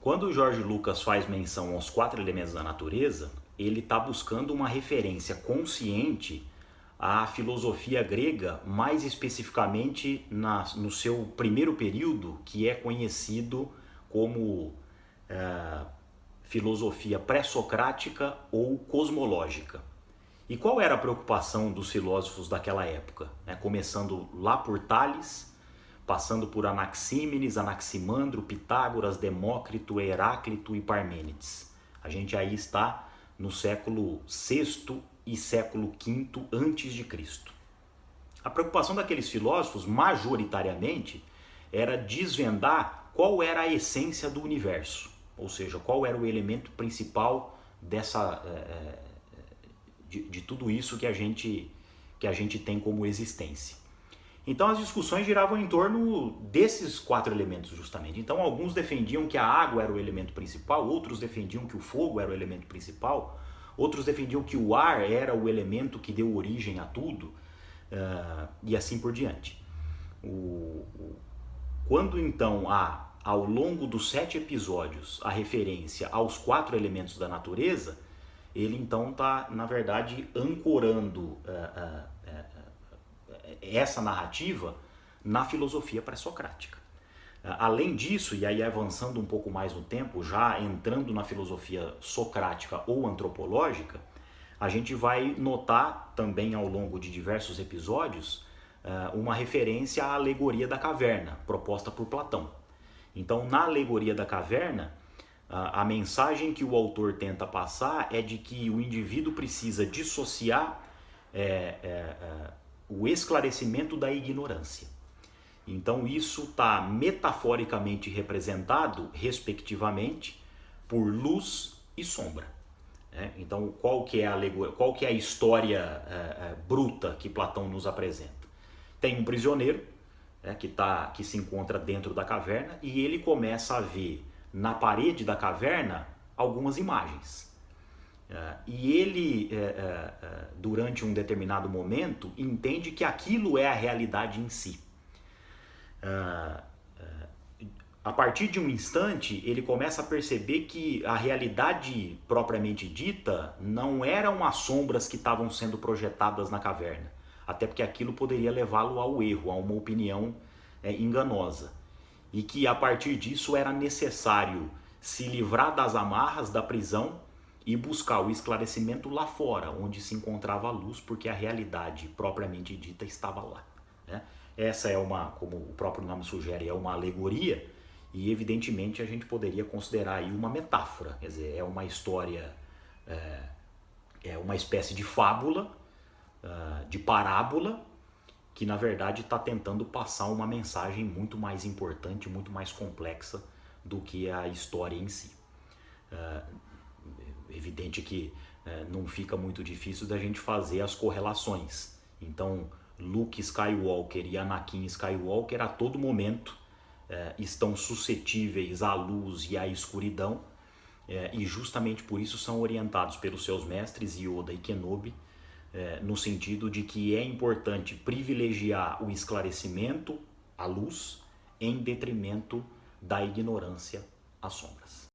Quando o Jorge Lucas faz menção aos 4 elementos da natureza, ele está buscando uma referência consciente à filosofia grega, mais especificamente no seu primeiro período, que é conhecido como filosofia pré-socrática ou cosmológica. E qual era a preocupação dos filósofos daquela época? Começando lá por Tales, passando por Anaxímenes, Anaximandro, Pitágoras, Demócrito, Heráclito e Parmênides. A gente aí está no século VI e século V antes de Cristo. A preocupação daqueles filósofos, majoritariamente, era desvendar qual era a essência do universo, ou seja, qual era o elemento principal de tudo isso que a gente tem como existência. Então as discussões giravam em torno desses 4 elementos justamente. Então alguns defendiam que a água era o elemento principal, outros defendiam que o fogo era o elemento principal, outros defendiam que o ar era o elemento que deu origem a tudo, e assim por diante. Quando então há, ao longo dos 7 episódios, a referência aos 4 elementos da natureza, ele então está, na verdade, ancorando essa narrativa na filosofia pré-socrática. Além disso, e aí avançando um pouco mais no tempo, já entrando na filosofia socrática ou antropológica, a gente vai notar também ao longo de diversos episódios uma referência à alegoria da caverna, proposta por Platão. Então, na alegoria da caverna, a mensagem que o autor tenta passar é de que o indivíduo precisa dissociar o esclarecimento da ignorância. Então isso está metaforicamente representado, respectivamente, por luz e sombra. Então qual que é a história bruta que Platão nos apresenta? Tem um prisioneiro que se encontra dentro da caverna e ele começa a ver na parede da caverna algumas imagens. E ele, durante um determinado momento, entende que aquilo é a realidade em si. A partir de um instante, ele começa a perceber que a realidade propriamente dita não eram as sombras que estavam sendo projetadas na caverna, até porque aquilo poderia levá-lo ao erro, a uma opinião enganosa. E que a partir disso era necessário se livrar das amarras da prisão e buscar o esclarecimento lá fora, onde se encontrava a luz, porque a realidade propriamente dita estava lá. Essa como o próprio nome sugere, é uma alegoria, e evidentemente a gente poderia considerar aí uma metáfora, quer dizer, é uma história, é uma espécie de fábula, de parábola, que na verdade está tentando passar uma mensagem muito mais importante, muito mais complexa do que a história em si. Evidente que não fica muito difícil da gente fazer as correlações. Então, Luke Skywalker e Anakin Skywalker a todo momento estão suscetíveis à luz e à escuridão, e justamente por isso são orientados pelos seus mestres Yoda e Kenobi, no sentido de que é importante privilegiar o esclarecimento, a luz, em detrimento da ignorância, às sombras.